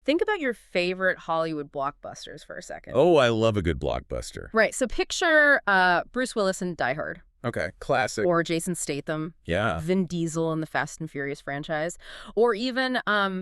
Think about your favorite Hollywood blockbusters for a second. Oh, I love a good blockbuster. Right, so picture Bruce Willis in Die Hard. Okay, classic. Or Jason Statham. Yeah. Vin Diesel in the Fast and Furious franchise. Or even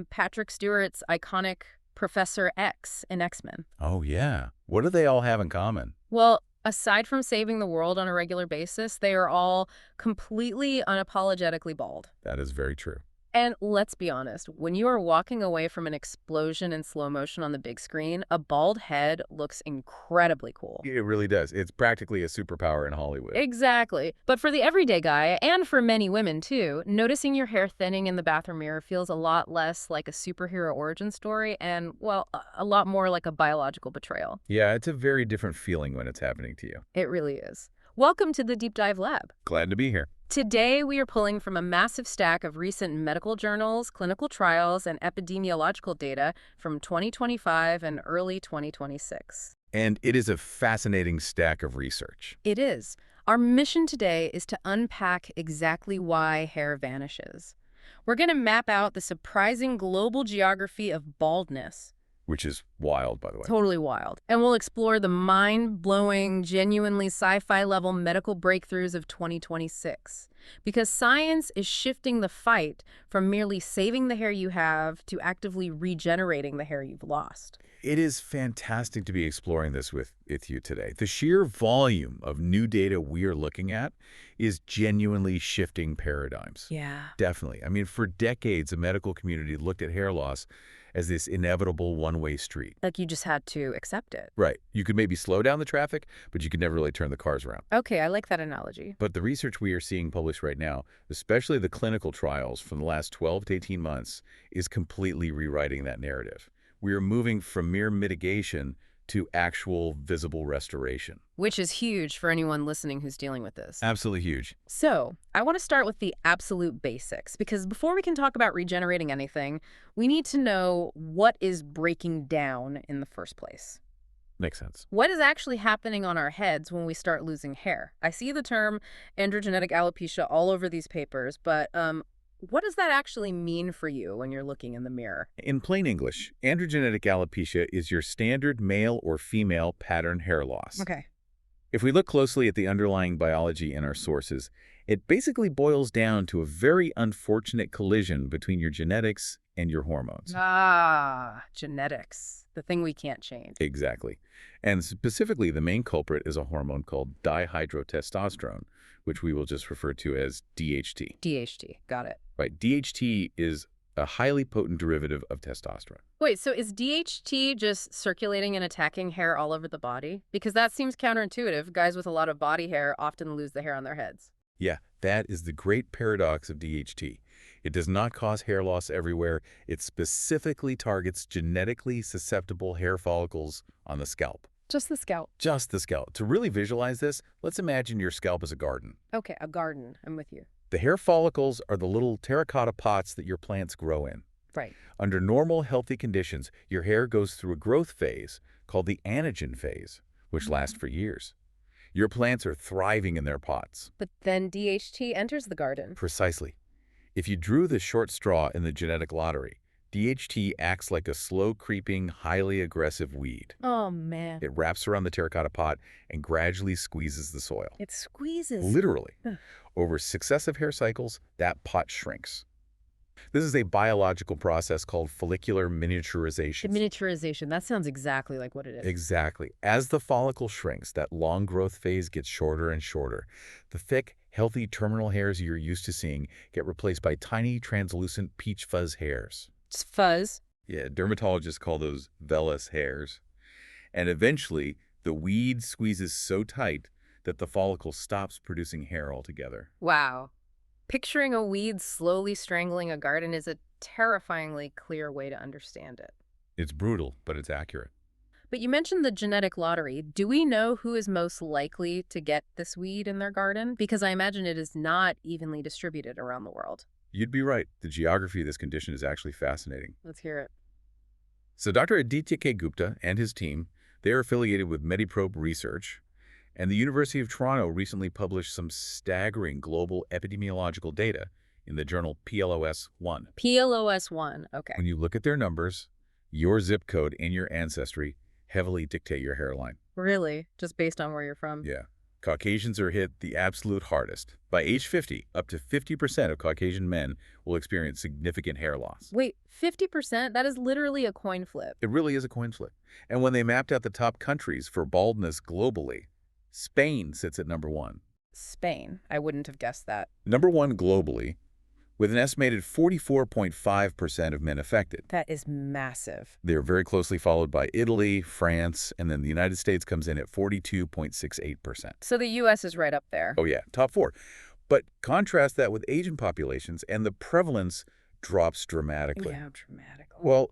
Patrick Stewart's iconic Professor X in X-Men. Oh, yeah. What do they all have in common? Well, aside from saving the world on a regular basis, they are all completely unapologetically bald. That is very true. And let's be honest, when you are walking away from an explosion in slow motion on the big screen, a bald head looks incredibly cool. It really does. It's practically a superpower in Hollywood. Exactly. But for the everyday guy, and for many women too, noticing your hair thinning in the bathroom mirror feels a lot less like a superhero origin story and, well, a lot more like a biological betrayal. Yeah, it's a very different feeling when it's happening to you. It really is. Welcome to the Deep Dive Lab. Glad to be here. Today, we are pulling from a massive stack of recent medical journals, clinical trials, and epidemiological data from 2025 and early 2026. And it is a fascinating stack of research. It is. Our mission today is to unpack exactly why hair vanishes. We're going to map out the surprising global geography of baldness. Which is wild, by the way. Totally wild. And we'll explore the mind-blowing, genuinely sci-fi level medical breakthroughs of 2026. Because science is shifting the fight from merely saving the hair you have to actively regenerating the hair you've lost. It is fantastic to be exploring this with you today. The sheer volume of new data we are looking at is genuinely shifting paradigms. Yeah. Definitely. I mean, for decades, the medical community looked at hair loss as this inevitable one-way street. Like you just had to accept it. Right. You could maybe slow down the traffic, but you could never really turn the cars around. Okay, I like that analogy. But the research we are seeing published right now, especially the clinical trials from the last 12 to 18 months, is completely rewriting that narrative. We are moving from mere mitigation to actual visible restoration. Which is huge for anyone listening who's dealing with this. Absolutely huge. So, I want to start with the absolute basics, because before we can talk about regenerating anything, we need to know what is breaking down in the first place. Makes sense. What is actually happening on our heads when we start losing hair? I see the term androgenetic alopecia all over these papers, but what does that actually mean for you when you're looking in the mirror? In plain English, androgenetic alopecia is your standard male or female pattern hair loss. Okay. If we look closely at the underlying biology in our sources, it basically boils down to a very unfortunate collision between your genetics and your hormones. Ah, genetics. The thing we can't change. Exactly. And specifically, the main culprit is a hormone called dihydrotestosterone, which we will just refer to as DHT. DHT. Got it. Right. DHT is a highly potent derivative of testosterone. Wait, so is DHT just circulating and attacking hair all over the body? Because that seems counterintuitive. Guys with a lot of body hair often lose the hair on their heads. Yeah, that is the great paradox of DHT. It does not cause hair loss everywhere. It specifically targets genetically susceptible hair follicles on the scalp. Just the scalp. Just the scalp. To really visualize this, let's imagine your scalp as a garden. Okay, a garden. I'm with you. The hair follicles are the little terracotta pots that your plants grow in. Right. Under normal, healthy conditions, your hair goes through a growth phase called the anagen phase, which lasts for years. Your plants are thriving in their pots. But then DHT enters the garden. Precisely. If you drew the short straw in the genetic lottery, DHT acts like a slow-creeping, highly aggressive weed. Oh, man. It wraps around the terracotta pot and gradually squeezes the soil. It squeezes. Literally. Over successive hair cycles, that pot shrinks. This is a biological process called follicular miniaturization. Miniaturization. That sounds exactly like what it is. Exactly. As the follicle shrinks, that long growth phase gets shorter and shorter. The thick, healthy terminal hairs you're used to seeing get replaced by tiny, translucent peach fuzz hairs. It's fuzz. Yeah, dermatologists call those vellus hairs. And eventually, the weed squeezes so tight that the follicle stops producing hair altogether. Wow. Picturing a weed slowly strangling a garden is a terrifyingly clear way to understand it. It's brutal, but it's accurate. But you mentioned the genetic lottery. Do we know who is most likely to get this weed in their garden? Because I imagine it is not evenly distributed around the world. You'd be right. The geography of this condition is actually fascinating. Let's hear it. So Dr. Aditya K. Gupta and his team, they are affiliated with Mediprobe Research, and the University of Toronto recently published some staggering global epidemiological data in the journal PLOS-1. PLOS-1, okay. When you look at their numbers, Your zip code and your ancestry heavily dictate your hairline. Really? Just based on where you're from? Yeah. Caucasians are hit the absolute hardest. By age 50, up to 50% of Caucasian men will experience significant hair loss. Wait, 50%? That is literally a coin flip. It really is a coin flip. And when they mapped out the top countries for baldness globally, Spain sits at #1. Spain. I wouldn't have guessed that. #1 globally, with an estimated 44.5% of men affected. That is massive. They're very closely followed by Italy, France, and then the United States comes in at 42.68%. So the U.S. is right up there. Oh yeah, top 4. But contrast that with Asian populations and the prevalence drops dramatically. Yeah, dramatically. Well,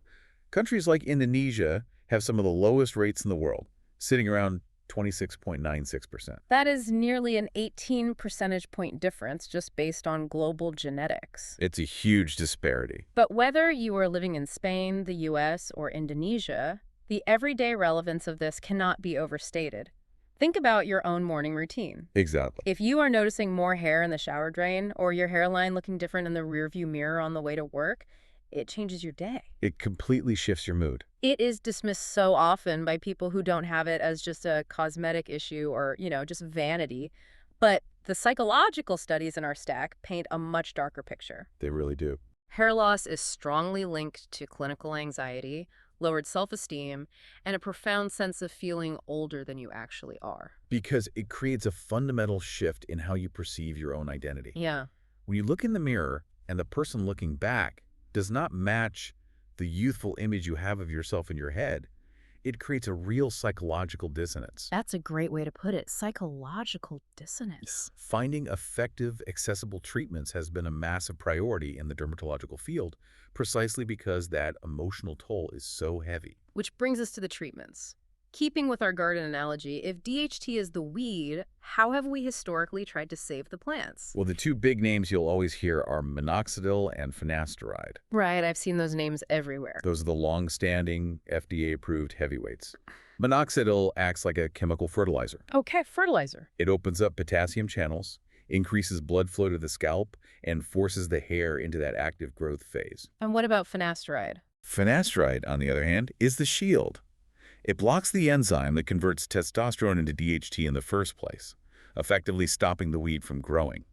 countries like Indonesia have some of the lowest rates in the world, sitting around 26.96%. That is nearly an 18 percentage point difference just based on global genetics. It's a huge disparity. But whether you are living in Spain, the U.S., or Indonesia, the everyday relevance of this cannot be overstated. Think about your own morning routine. Exactly. If you are noticing more hair in the shower drain or your hairline looking different in the rearview mirror on the way to work, it changes your day. It completely shifts your mood. It is dismissed so often by people who don't have it as just a cosmetic issue or, just vanity. But the psychological studies in our stack paint a much darker picture. They really do. Hair loss is strongly linked to clinical anxiety, lowered self-esteem, and a profound sense of feeling older than you actually are. Because it creates a fundamental shift in how you perceive your own identity. Yeah. When you look in the mirror and the person looking back does not match the youthful image you have of yourself in your head, it creates a real psychological dissonance. That's a great way to put it. Psychological dissonance. Finding effective, accessible treatments has been a massive priority in the dermatological field, precisely because that emotional toll is so heavy. Which brings us to the treatments. Keeping with our garden analogy, if DHT is the weed, how have we historically tried to save the plants? Well, the two big names you'll always hear are Minoxidil and Finasteride. Right, I've seen those names everywhere. Those are the long-standing, FDA-approved heavyweights. Minoxidil acts like a chemical fertilizer. Okay, fertilizer. It opens up potassium channels, increases blood flow to the scalp, and forces the hair into that active growth phase. And what about finasteride? Finasteride, on the other hand, is the shield. It blocks the enzyme that converts testosterone into DHT in the first place, effectively stopping the weed from growing.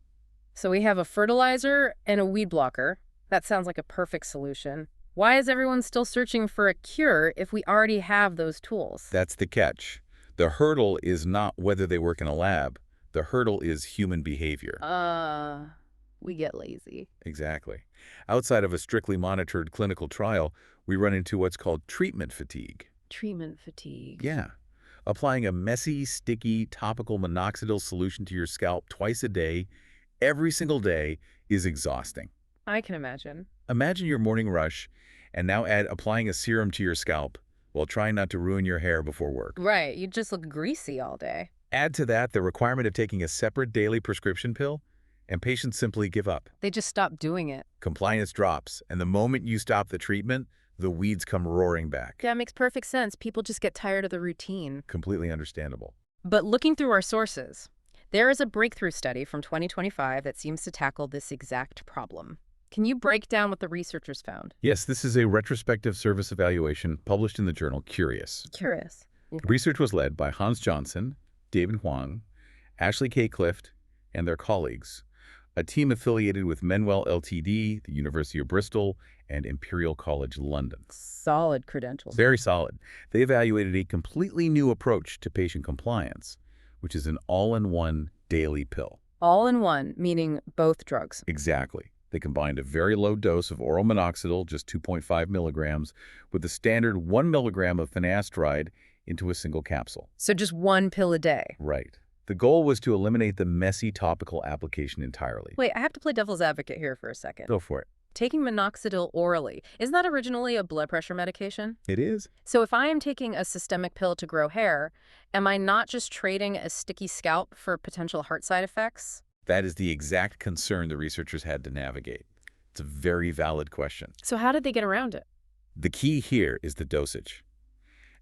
So we have a fertilizer and a weed blocker. That sounds like a perfect solution. Why is everyone still searching for a cure if we already have those tools? That's the catch. The hurdle is not whether they work in a lab. The hurdle is human behavior. We get lazy. Exactly. Outside of a strictly monitored clinical trial, we run into what's called treatment fatigue. Treatment fatigue. Yeah. Applying a messy, sticky, topical minoxidil solution to your scalp twice a day, every single day, is exhausting. I can imagine. Imagine your morning rush, and now add applying a serum to your scalp while trying not to ruin your hair before work. Right, you just look greasy all day. Add to that the requirement of taking a separate daily prescription pill, and patients simply give up. They just stop doing it. Compliance drops, and the moment you stop the treatment, the weeds come roaring back. That makes perfect sense. People just get tired of the routine. Completely understandable. But looking through our sources, there is a breakthrough study from 2025 that seems to tackle this exact problem. Can you break down what the researchers found? Yes, this is a retrospective service evaluation published in the journal Curious. Curious. The research was led by Hans Johnson, David Huang, Ashley K. Clift, and their colleagues, a team affiliated with Menwell Ltd., the University of Bristol, and Imperial College London. Solid credentials. Very solid. They evaluated a completely new approach to patient compliance, which is an all-in-one daily pill. All in one, meaning both drugs. Exactly. They combined a very low dose of oral minoxidil, just 2.5 milligrams, with the standard 1 milligram of finasteride into a single capsule. So just one pill a day. Right. The goal was to eliminate the messy topical application entirely. Wait, I have to play devil's advocate here for a second. Go for it. Taking minoxidil orally, isn't that originally a blood pressure medication? It is. So if I am taking a systemic pill to grow hair, am I not just trading a sticky scalp for potential heart side effects? That is the exact concern the researchers had to navigate. It's a very valid question. So how did they get around it? The key here is the dosage.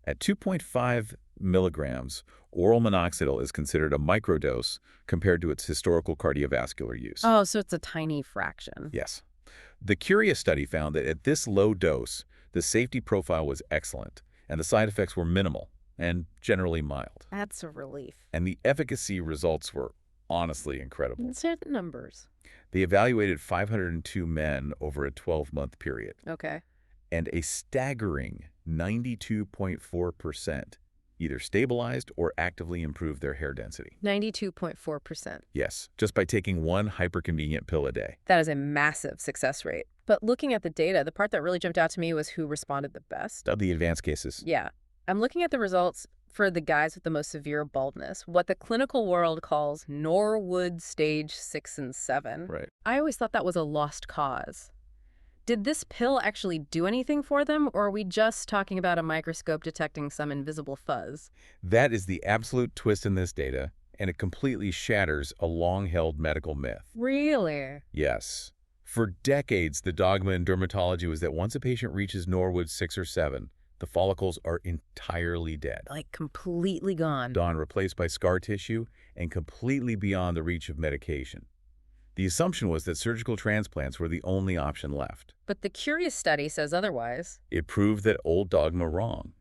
At 2.5 milligrams, oral minoxidil is considered a microdose compared to its historical cardiovascular use. Oh, so it's a tiny fraction. Yes. The Curious study found that at this low dose, The safety profile was excellent, and the side effects were minimal and generally mild. That's a relief. And the efficacy results were honestly incredible. Let's hear the numbers. They evaluated 502 men over a 12-month period, Okay. and a staggering 92.4% either stabilized or actively improved their hair density. 92.4%. Yes, just by taking one hyperconvenient pill a day. That is a massive success rate. But looking at the data, the part that really jumped out to me was who responded the best. Of the advanced cases. Yeah. I'm looking at the results for the guys with the most severe baldness, what the clinical world calls Norwood stage 6 and 7. Right. I always thought that was a lost cause. Did this pill actually do anything for them, or are we just talking about a microscope detecting some invisible fuzz? That is the absolute twist in this data, and it completely shatters a long-held medical myth. Really? Yes. For decades, the dogma in dermatology was that once a patient reaches Norwood 6 or 7, the follicles are entirely dead. Like completely gone. Gone, replaced by scar tissue, and completely beyond the reach of medication. The assumption was that surgical transplants were the only option left. But the Curious study says otherwise. It proved that old dogma wrong.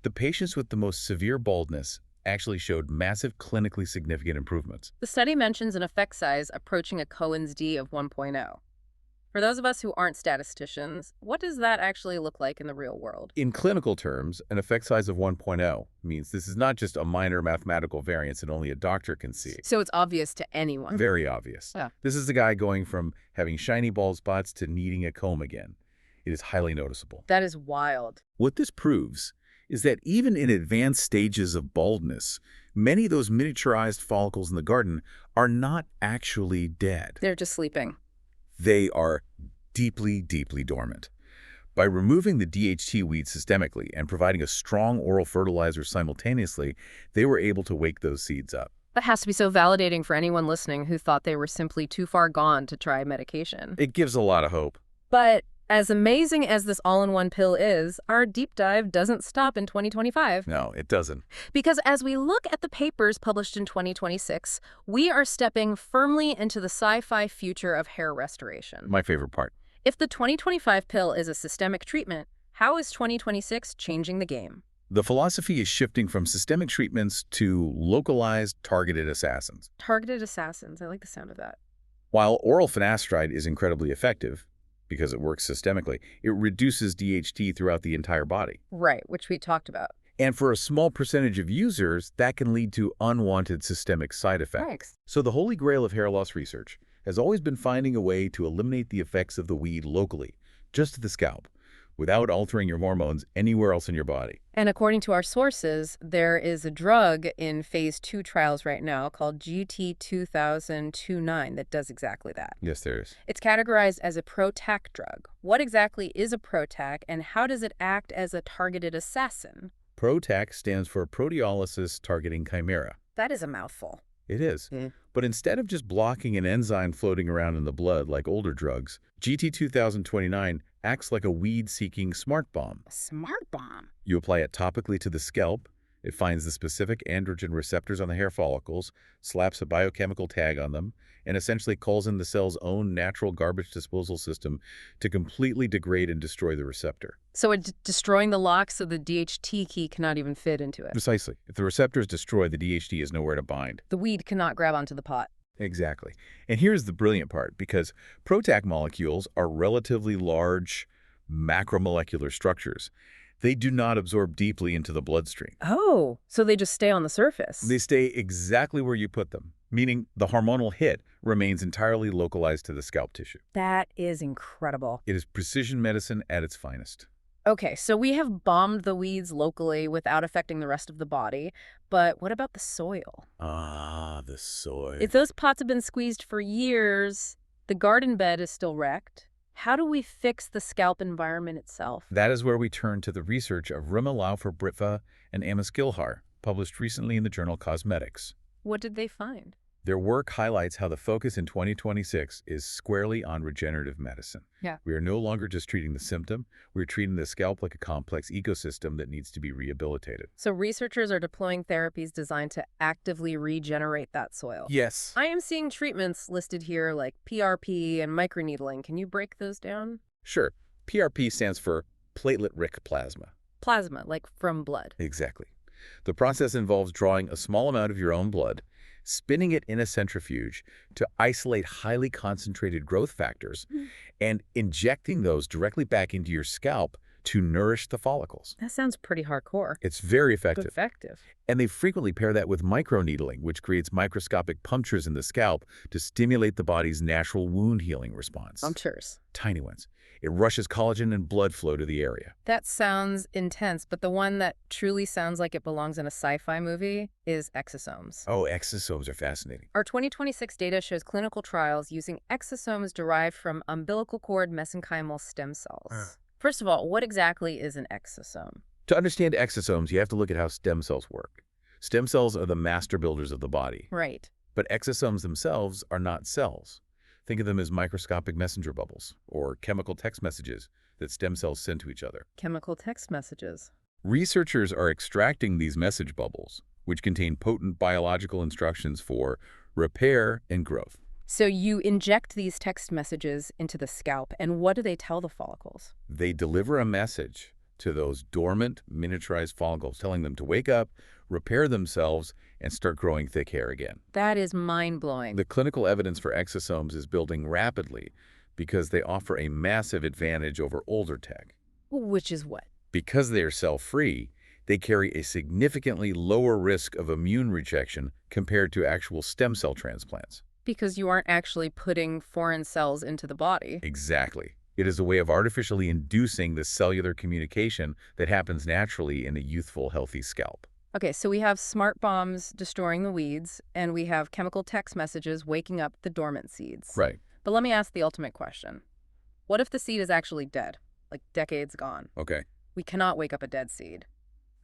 The patients with the most severe baldness actually showed massive clinically significant improvements. The study mentions an effect size approaching a Cohen's d of 1.0. For those of us who aren't statisticians, what does that actually look like in the real world? In clinical terms, an effect size of 1.0 means this is not just a minor mathematical variance that only a doctor can see. So it's obvious to anyone. Very obvious. Yeah. This is the guy going from having shiny bald spots to needing a comb again. It is highly noticeable. That is wild. What this proves is that even in advanced stages of baldness, many of those miniaturized follicles in the garden are not actually dead. They're just sleeping. They are deeply, deeply dormant. By removing the DHT weed systemically and providing a strong oral fertilizer simultaneously, they were able to wake those seeds up. That has to be so validating for anyone listening who thought they were simply too far gone to try medication. It gives a lot of hope. But as amazing as this all-in-one pill is, our deep dive doesn't stop in 2025. No, it doesn't. Because as we look at the papers published in 2026, we are stepping firmly into the sci-fi future of hair restoration. My favorite part. If the 2025 pill is a systemic treatment, how is 2026 changing the game? The philosophy is shifting from systemic treatments to localized, targeted assassins. Targeted assassins. I like the sound of that. While oral finasteride is incredibly effective, because it works systemically, it reduces DHT throughout the entire body. Right, which we talked about. And for a small percentage of users, that can lead to unwanted systemic side effects. Thanks. So the holy grail of hair loss research has always been finding a way to eliminate the effects of the weed locally, just to the scalp, without altering your hormones anywhere else in your body. And according to our sources, there is a drug in phase 2 trials right now called GT2029 that does exactly that. Yes, there is. It's categorized as a PROTAC drug. What exactly is a PROTAC, and how does it act as a targeted assassin? PROTAC stands for proteolysis targeting chimera. That is a mouthful. It is. But instead of just blocking an enzyme floating around in the blood like older drugs, GT2029 acts like a weed-seeking smart bomb. A smart bomb? You apply it topically to the scalp, it finds the specific androgen receptors on the hair follicles, slaps a biochemical tag on them, and essentially calls in the cell's own natural garbage disposal system to completely degrade and destroy the receptor. So it's destroying the lock so the DHT key cannot even fit into it. Precisely. If the receptor is destroyed, the DHT is nowhere to bind. The weed cannot grab onto the pot. Exactly. And here's the brilliant part, because PROTAC molecules are relatively large macromolecular structures. They do not absorb deeply into the bloodstream. Oh, so they just stay on the surface. They stay exactly where you put them, meaning the hormonal hit remains entirely localized to the scalp tissue. That is incredible. It is precision medicine at its finest. Okay, so we have bombed the weeds locally without affecting the rest of the body, but what about the soil? Ah, the soil. If those pots have been squeezed for years, the garden bed is still wrecked. How do we fix the scalp environment itself? That is where we turn to the research of Rima Laufer-Britva and Amos Gilhar, published recently in the journal Cosmetics. What did they find? Their work highlights how the focus in 2026 is squarely on regenerative medicine. Yeah. We are no longer just treating the symptom, we're treating the scalp like a complex ecosystem that needs to be rehabilitated. So researchers are deploying therapies designed to actively regenerate that soil. Yes. I am seeing treatments listed here like PRP and microneedling. Can you break those down? Sure. PRP stands for platelet-rich plasma. Plasma, like from blood. Exactly. The process involves drawing a small amount of your own blood, spinning it in a centrifuge to isolate highly concentrated growth factors, and injecting those directly back into your scalp to nourish the follicles. That sounds pretty hardcore. It's very But effective. effective. And they frequently pair that with microneedling, which creates microscopic punctures in the scalp to stimulate the body's natural wound healing response. Punctures. Tiny ones. It rushes collagen and blood flow to the area. That sounds intense, but the one that truly sounds like it belongs in a sci-fi movie is exosomes. Oh, exosomes are fascinating. Our 2026 data shows clinical trials using exosomes derived from umbilical cord mesenchymal stem cells. First of all, what exactly is an exosome? To understand exosomes, you have to look at how stem cells work. Stem cells are the master builders of the body. Right. But exosomes themselves are not cells. Think of them as microscopic messenger bubbles or chemical text messages that stem cells send to each other. Chemical text messages. Researchers are extracting these message bubbles, which contain potent biological instructions for repair and growth. So you inject these text messages into the scalp, and what do they tell the follicles? They deliver a message to those dormant, miniaturized follicles, telling them to wake up, repair themselves, and start growing thick hair again. That is mind-blowing. The clinical evidence for exosomes is building rapidly because they offer a massive advantage over older tech. Which is what? Because they are cell-free, they carry a significantly lower risk of immune rejection compared to actual stem cell transplants. Because you aren't actually putting foreign cells into the body. Exactly. It is a way of artificially inducing the cellular communication that happens naturally in a youthful, healthy scalp. Okay, so we have smart bombs destroying the weeds, and we have chemical text messages waking up the dormant seeds. Right. But let me ask the ultimate question. What if the seed is actually dead? Like decades gone? Okay. We cannot wake up a dead seed.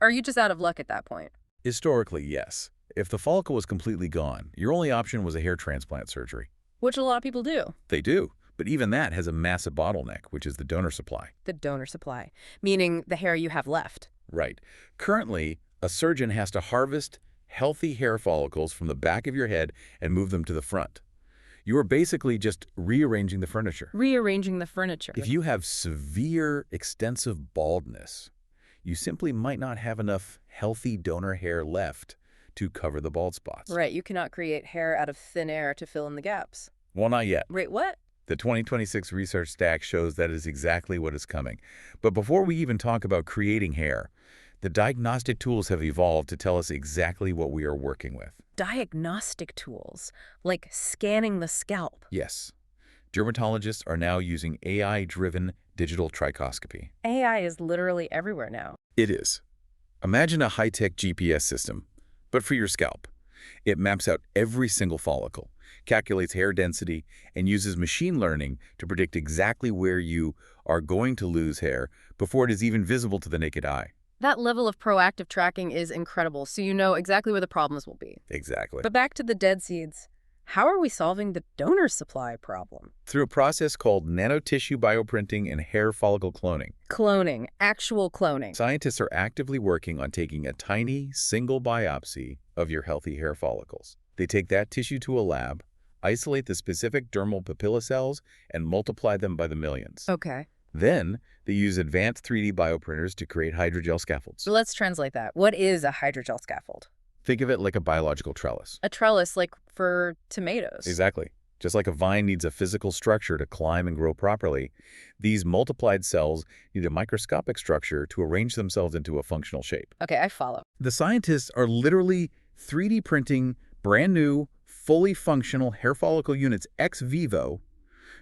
Are you just out of luck at that point? Historically, yes. If the follicle was completely gone, your only option was a hair transplant surgery. Which a lot of people do. They do, but even that has a massive bottleneck, which is the donor supply. The donor supply, meaning the hair you have left. Right. Currently, a surgeon has to harvest healthy hair follicles from the back of your head and move them to the front. You are basically just rearranging the furniture. Rearranging the furniture. If you have severe, extensive baldness, you simply might not have enough healthy donor hair left to cover the bald spots. Right, you cannot create hair out of thin air to fill in the gaps. Well, not yet. Wait, what? The 2026 research stack shows that is exactly what is coming. But before we even talk about creating hair, the diagnostic tools have evolved to tell us exactly what we are working with. Diagnostic tools, like scanning the scalp. Yes. Dermatologists are now using AI-driven digital trichoscopy. AI is literally everywhere now. It is. Imagine a high-tech GPS system, but for your scalp. It maps out every single follicle, calculates hair density, and uses machine learning to predict exactly where you are going to lose hair before it is even visible to the naked eye. That level of proactive tracking is incredible, so you know exactly where the problems will be. Exactly. But back to the dead seeds. How are we solving the donor supply problem? Through a process called nanotissue bioprinting and hair follicle cloning. Cloning, actual cloning. Scientists are actively working on taking a tiny, single biopsy of your healthy hair follicles. They take that tissue to a lab, isolate the specific dermal papilla cells, and multiply them by the millions. Okay. Then, they use advanced 3D bioprinters to create hydrogel scaffolds. So let's translate that. What is a hydrogel scaffold? Think of it like a biological trellis. A trellis, like for tomatoes. Exactly. Just like a vine needs a physical structure to climb and grow properly, these multiplied cells need a microscopic structure to arrange themselves into a functional shape. Okay, I follow. The scientists are literally 3D printing brand new, fully functional hair follicle units ex vivo,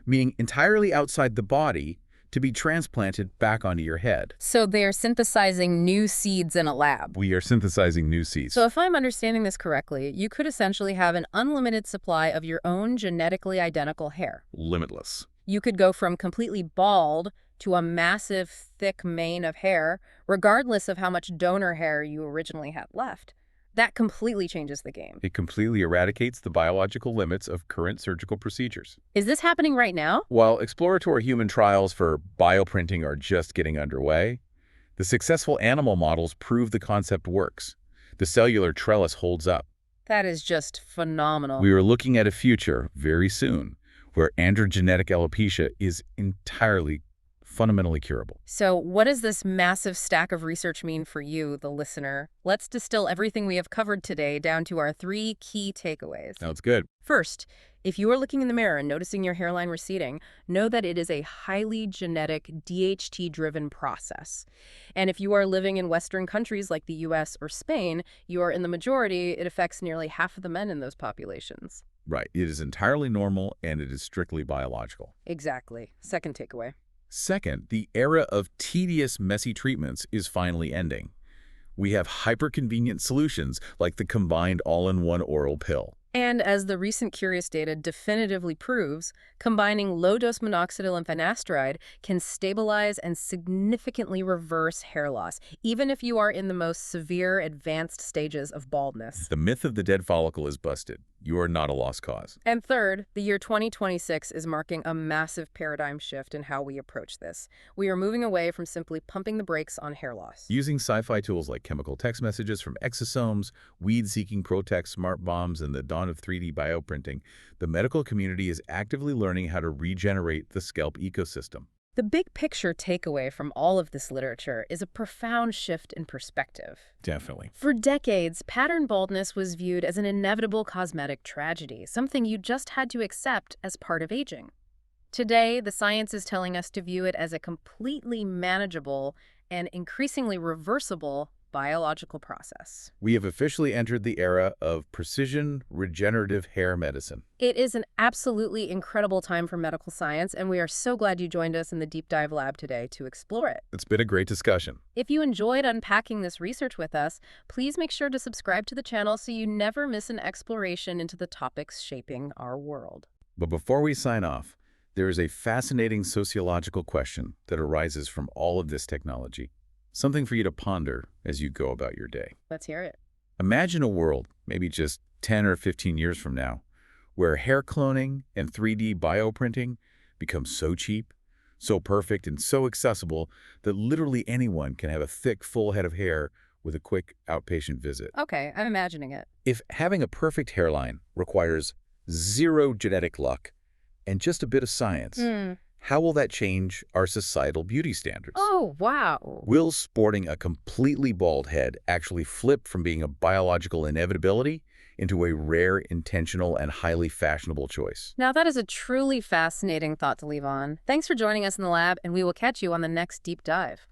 meaning entirely outside the body, to be transplanted back onto your head. So they're synthesizing new seeds in a lab. We are synthesizing new seeds. So if I'm understanding this correctly, you could essentially have an unlimited supply of your own genetically identical hair. Limitless. You could go from completely bald to a massive, thick mane of hair, regardless of how much donor hair you originally had left. That completely changes the game. It completely eradicates the biological limits of current surgical procedures. Is this happening right now? While exploratory human trials for bioprinting are just getting underway, the successful animal models prove the concept works. The cellular trellis holds up. That is just phenomenal. We are looking at a future very soon where androgenetic alopecia is entirely fundamentally curable. So what does this massive stack of research mean for you, the listener? Let's distill everything we have covered today down to our 3 key takeaways. Sounds good. First, if you are looking in the mirror and noticing your hairline receding, know that it is a highly genetic, DHT-driven process. And if you are living in Western countries like the US or Spain, you are in the majority. It affects nearly half of the men in those populations. Right. It is entirely normal, and it is strictly biological. Exactly. Second takeaway. Second, the era of tedious, messy treatments is finally ending. We have hyper-convenient solutions like the combined all-in-one oral pill. And as the recent Curious data definitively proves, combining low-dose minoxidil and finasteride can stabilize and significantly reverse hair loss, even if you are in the most severe advanced stages of baldness. The myth of the dead follicle is busted. You are not a lost cause. And third, the year 2026 is marking a massive paradigm shift in how we approach this. We are moving away from simply pumping the brakes on hair loss. Using sci-fi tools like chemical text messages from exosomes, weed-seeking Protex smart bombs, and the dawn of 3D bioprinting, the medical community is actively learning how to regenerate the scalp ecosystem. The big picture takeaway from all of this literature is a profound shift in perspective. Definitely. For decades, pattern baldness was viewed as an inevitable cosmetic tragedy, something you just had to accept as part of aging. Today, the science is telling us to view it as a completely manageable and increasingly reversible biological process. We have officially entered the era of precision regenerative hair medicine. It is an absolutely incredible time for medical science, and we are so glad you joined us in the Deep Dive Lab today to explore it. It's been a great discussion. If you enjoyed unpacking this research with us, please make sure to subscribe to the channel so you never miss an exploration into the topics shaping our world. But before we sign off, there is a fascinating sociological question that arises from all of this technology. Something for you to ponder as you go about your day. Let's hear it. Imagine a world, maybe just 10 or 15 years from now, where hair cloning and 3D bioprinting become so cheap, so perfect, and so accessible that literally anyone can have a thick, full head of hair with a quick outpatient visit. Okay, I'm imagining it. If having a perfect hairline requires zero genetic luck and just a bit of science, how will that change our societal beauty standards? Oh, wow. Will sporting a completely bald head actually flip from being a biological inevitability into a rare, intentional, and highly fashionable choice? Now that is a truly fascinating thought to leave on. Thanks for joining us in the lab, and we will catch you on the next Deep Dive.